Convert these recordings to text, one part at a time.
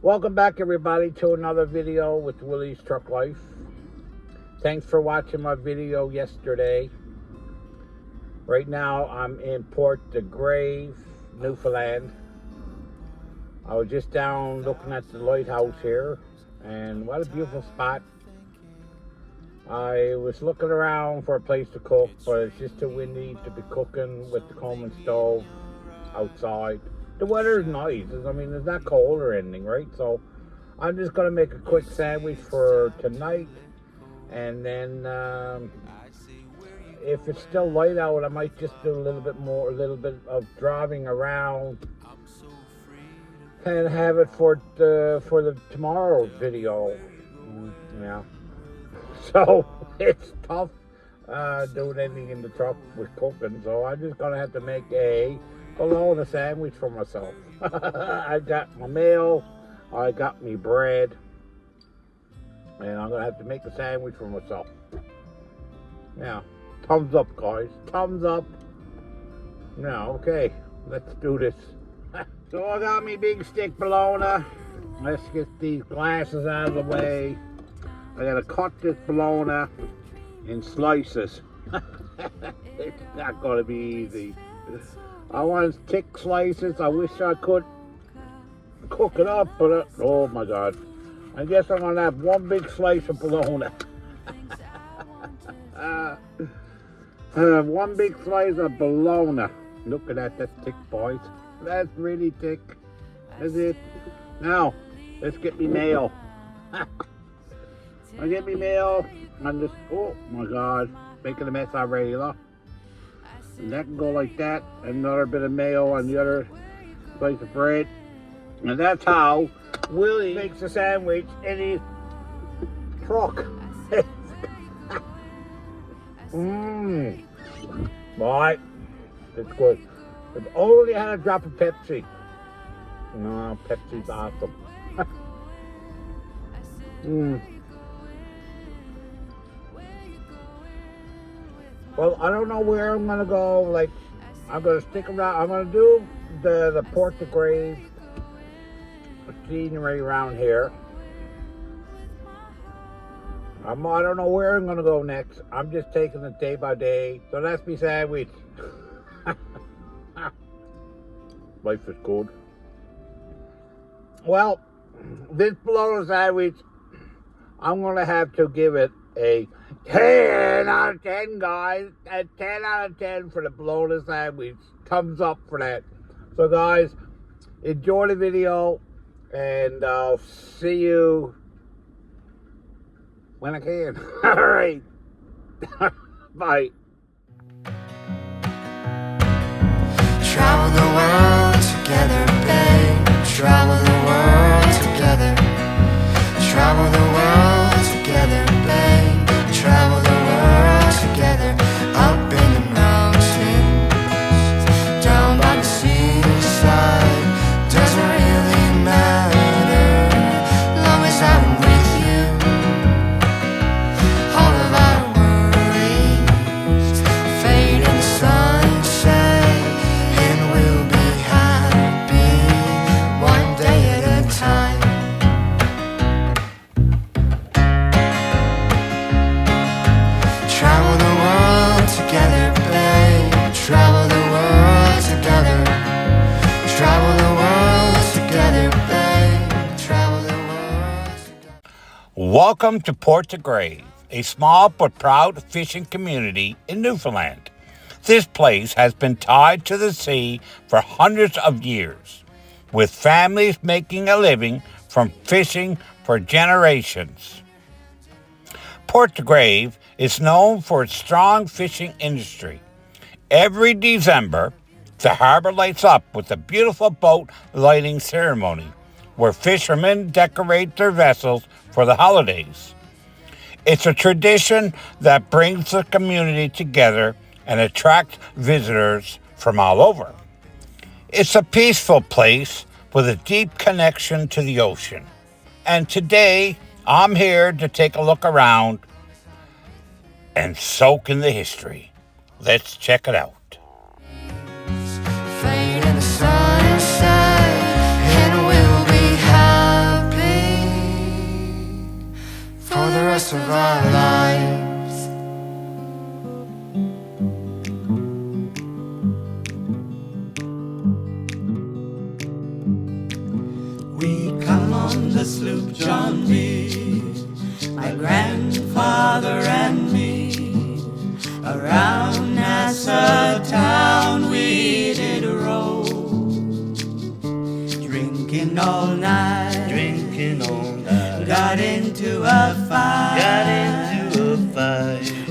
Welcome back, everybody, to another video with Willie's Truck Life. Thanks for watching my video yesterday. Right now, I'm in Port de Grave, Newfoundland. I was just down looking at the lighthouse here, and what a beautiful spot. I was looking around for a place to cook, but it's just too windy to be cooking with the Coleman stove outside. The weather is nice. I mean, it's not cold or anything, right? So I'm just going to make a quick sandwich for tonight. And then if it's still light out, I might just do a little bit of driving around and have it for the tomorrow's video. Yeah. So it's tough doing anything in the truck with cooking. So I'm just going to have to make a bologna sandwich for myself. I got my mail, I got me bread, and I'm gonna have to make a sandwich for myself. Yeah, thumbs up, guys, thumbs up. Now, okay, let's do this. So I got me big stick bologna. Let's get these glasses out of the way. I gotta cut this bologna in slices. It's not gonna be easy. I want thick slices. I wish I could cook it up, but oh my God. I guess I'm gonna have one big slice of bologna. One big slice of bologna. Look at that, that's thick, boys. That's really thick. That's it. Now, let's get me mayo. I get me mayo. I'm just, oh my God, making a mess already, look. And that can go like that. Another bit of mayo on the other slice of bread. And that's how Willie makes a sandwich in his truck. Right. It's good. If only I had a drop of Pepsi. No, Pepsi's awesome. Well, I don't know where I'm gonna go. Like, I'm gonna stick around. I'm gonna do the Port de Grave scenery around here. I don't know where I'm gonna go next. I'm just taking it day by day. So that's me sandwich. Life is good. Well, this bologna sandwich, I'm gonna have to give it a 10 out of 10, guys. A 10 out of 10 for the bologna sandwich. Thumbs up for that. So, guys, enjoy the video, and I'll see you when I can. All right. Bye. Travel the world together, babe. Travel the world together. Travel the world together, babe. Travel the world together. Up in the mountains, down by the seaside. Doesn't really matter, long as I'm with you. All of our worries fade in the sunset, and we'll be happy one day at a time. Travel the world together, babe. Travel the world together. Travel the world together, babe. Travel the world together. Welcome to Port de Grave, a small but proud fishing community in Newfoundland. This place has been tied to the sea for hundreds of years, with families making a living from fishing for generations. Port de Grave is known for its strong fishing industry. Every December, the harbor lights up with a beautiful boat lighting ceremony where fishermen decorate their vessels for the holidays. It's a tradition that brings the community together and attracts visitors from all over. It's a peaceful place with a deep connection to the ocean. And today, I'm here to take a look around and soak in the history. Let's check it out. Fade in the sunset, and we'll be happy on the sloop John B. My grandfather and me, around Nassau town we did row, drinking all night, got into a fight,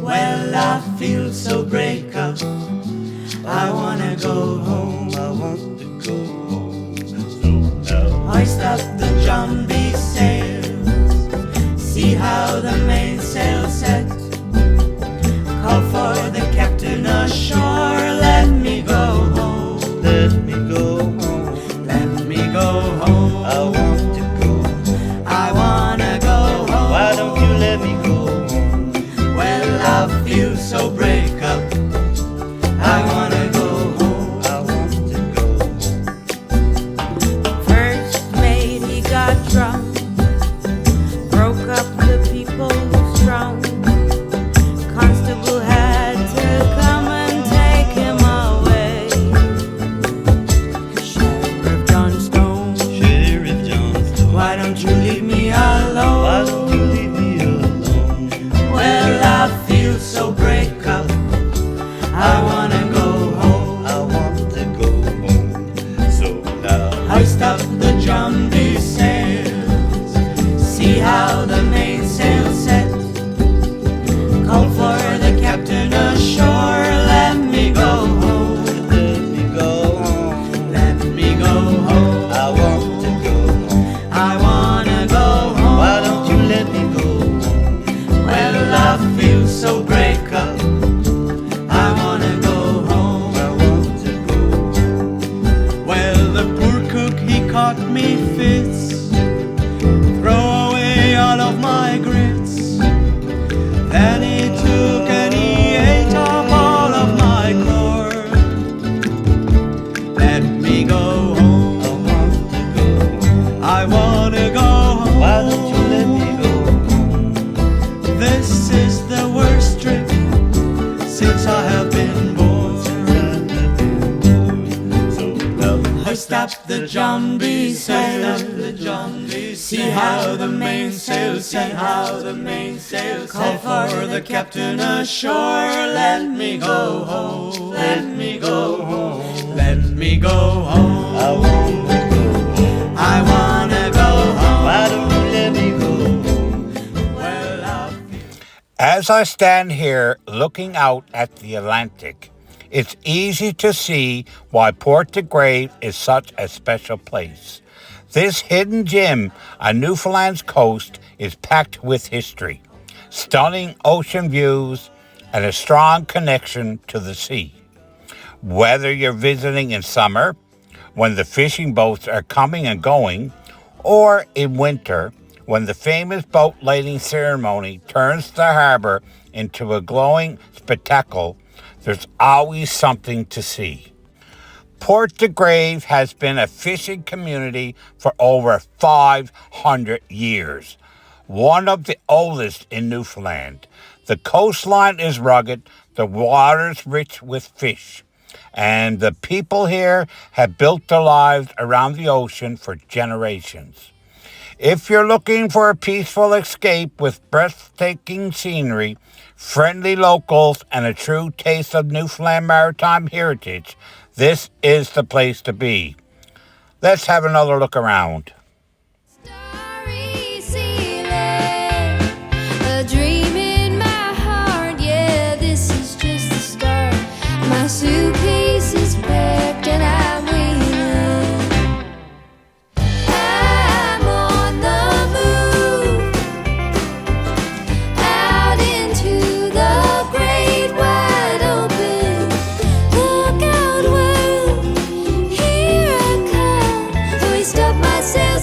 well I feel so break up, I wanna go home, hoist up the John B. sails, see how the mainsail set, call for the captain ashore, let me go home, let me go home, I want to go, I wanna go home, why don't you let me go home, well I feel so break up, I wanna go home, I want to go home. First mate he got drunk, broke up the people strong, constable had to come and take him away, Sheriff Johnstone, why don't you leave me alone, well I feel so break up, I wanna go home, so now hoist up the John B. sails, see how the mainsail set, call for the captain ashore, let me go home, let me go home, I want to go home, I wanna go home, why don't you let me go home, well I feel so break up, I wanna go home, I want to go home. Well the poor cook he caught me fits, throw away all of my grits, then he took and he ate up all of my corn, let me go home, I wanna go home, why don't you let me go home, this is the worst trip since I have been born, hoist up the John B. sail, see how the mainsail set, call for the captain ashore, let me go home, let me go home, let me go home, I wanna go home, I wanna go home, why don't you let me go home, well I As I stand here looking out at the Atlantic, it's easy to see why Port de Grave is such a special place. This hidden gem on Newfoundland's coast is packed with history, stunning ocean views, and a strong connection to the sea. Whether you're visiting in summer, when the fishing boats are coming and going, or in winter, when the famous boat lading ceremony turns the harbor into a glowing spectacle, there's always something to see. Port de Grave has been a fishing community for over 500 years, one of the oldest in Newfoundland. The coastline is rugged, the water's rich with fish, and the people here have built their lives around the ocean for generations. If you're looking for a peaceful escape with breathtaking scenery, friendly locals, and a true taste of Newfoundland maritime heritage, this is the place to be. Let's have another look around. Starry ceiling, a dream in my heart. Yeah, this is just the start. My suitcase is packed and I'm wheeling. I'm on the move, out into the great wide open. Look out, world, here I come. Hoist up my sails.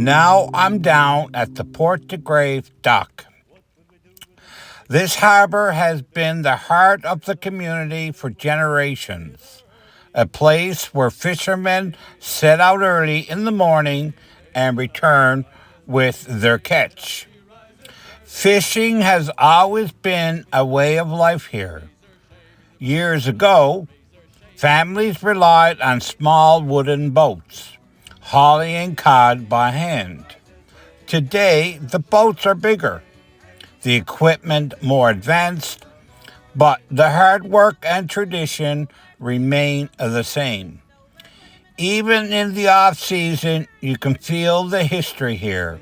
Now I'm down at the Port de Grave dock. This harbor has been the heart of the community for generations, a place where fishermen set out early in the morning and return with their catch. Fishing has always been a way of life here. Years ago, families relied on small wooden boats, hauling cod by hand. Today, the boats are bigger, the equipment more advanced, but the hard work and tradition remain the same. Even in the off-season, you can feel the history here.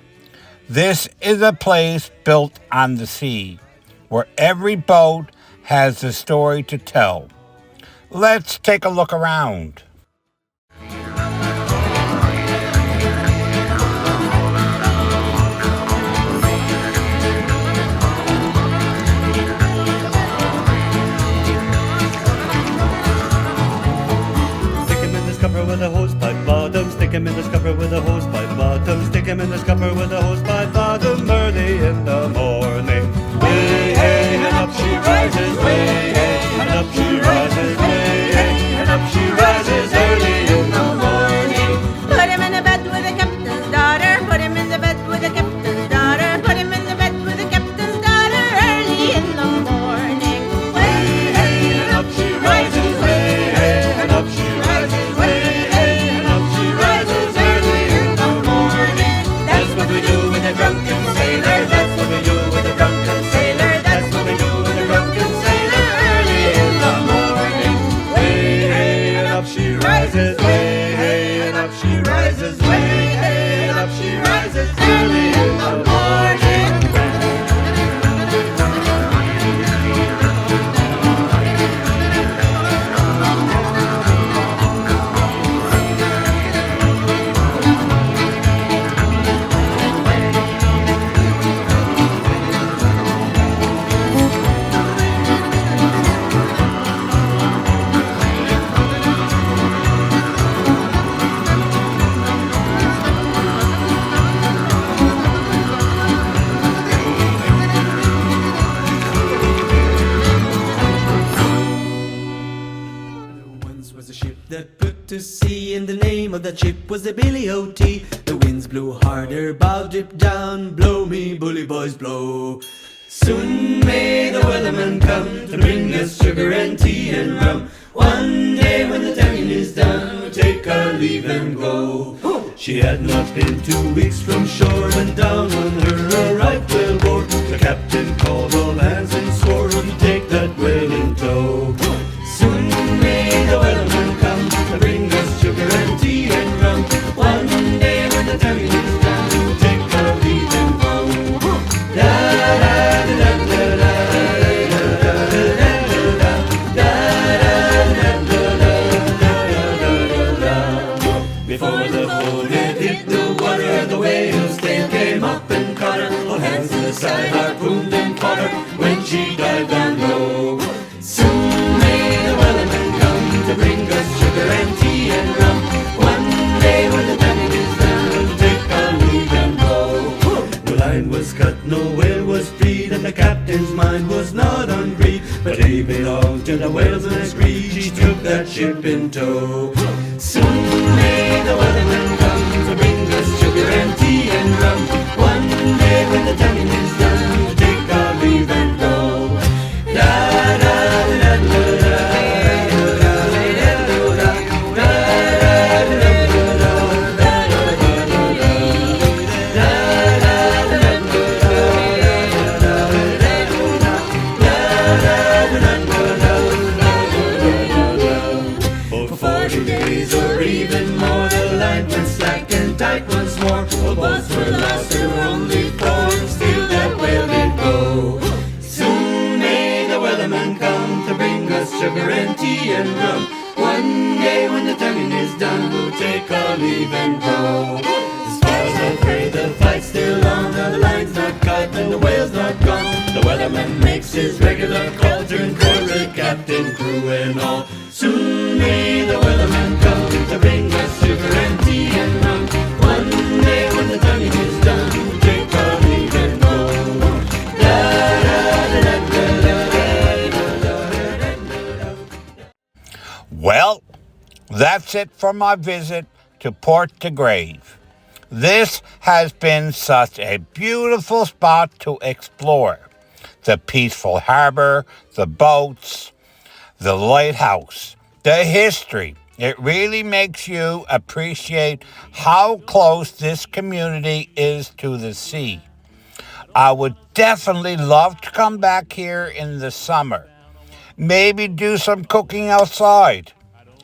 This is a place built on the sea, where every boat has a story to tell. Let's take a look around. With a hose pipe bottom, stick him in the scupper with a hose pipe bottom, stick him in the scupper with a hose pipe bottom, early in the morning. Way hey, and up she rises, way hey, and up she rises, way hey, and up she rises, early in the morning. Put him in the bed with the captain's daughter, put him in the bed with the captain's daughter, put him in the bed with the captain's daughter, early in the morning. Way hey, and up she rises, way hey, and up she rises, way drunken sailor, that's what we do with a drunken sailor, that's what we do with a drunken sailor, early in the morning. Way hey, and up she rises, way hey, and up she rises, way hey, and up she rises, early in the morning. That put to sea, and the name of that ship was the Billy O.T. The winds blew harder, bow drip down, blow me bully boys blow. Soon may the weatherman come to bring us sugar and tea and rum. One day when the tonguing is done, we'll take our leave and go. She had not been 2 weeks from shore when down on her a right whale bore. The captain called all hands and swore he'd take that whale in tow. Soon may the weatherman come to bring us sugar and tea and rum. One day when the tonguing is done, we'll take our leave and go. Da da da da da da. Before the boat had hit the water, the whale's tail came up and caught her. All hands to the side, harpooned and caught her when she dived down low. Soon may the weatherman come to bring us sugar and tea and rum. One day when the tonguing is done, we'll take our leave and go. The line was cut, no whale was freed, and the captain's mind was not on greed. But he belonged to the whalesman's creed, he took that ship in tow. Soon may the weatherman come to bring us sugar and tea and rum. One day when the tonguing is done, we'll take our leave and go. Da da da da da. For 40 days or even more, the line went slack and tight once more. All boats were lost, there were only 4, and still that whale did go. Soon may the weatherman come to bring us sugar and tea and rum. One day when the tonguing is done, we'll take our leave and go. As far as I'm afraid, the fight's still on, and the line's not cut and the whale's not gone. The weatherman makes his regular call, turn chorus, captain, crew and all. Soon may the weatherman come to bring us sugar and tea and rum. One day when the tonguing Well, that's it for my visit to Port de Grave. This has been such a beautiful spot to explore. The peaceful harbor, the boats, the lighthouse, the history. It really makes you appreciate how close this community is to the sea. I would definitely love to come back here in the summer. Maybe do some cooking outside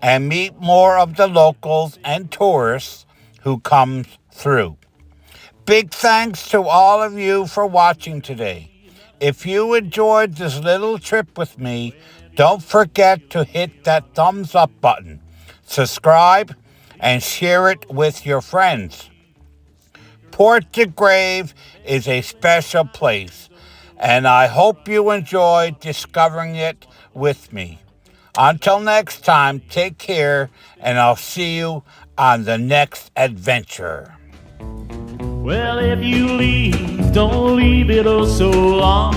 and meet more of the locals and tourists who come through. Big thanks to all of you for watching today. If you enjoyed this little trip with me, don't forget to hit that thumbs up button, subscribe, and share it with your friends. Port de Grave is a special place, and I hope you enjoyed discovering it with me. Until next time, take care, and I'll see you on the next adventure. Well, if you leave, don't leave it oh so long.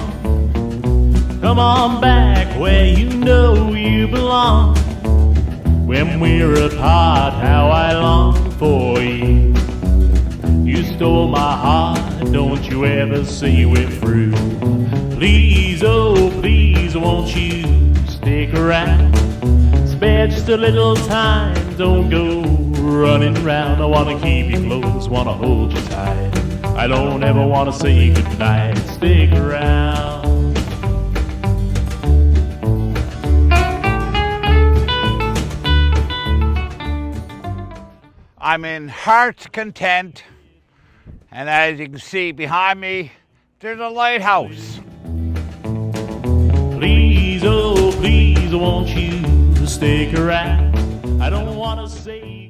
Come on back where you know you belong. When we're apart, how I long for you. You stole my heart, don't you ever see we're through. Please, oh please, won't you stick around? Spare just a little time, don't go running round. I wanna keep you close, wanna hold you tight. I don't ever wanna say goodnight, stick around. I'm in heart's content, and as you can see behind me, there's a lighthouse. Please, oh please, won't you stick around? I don't wanna say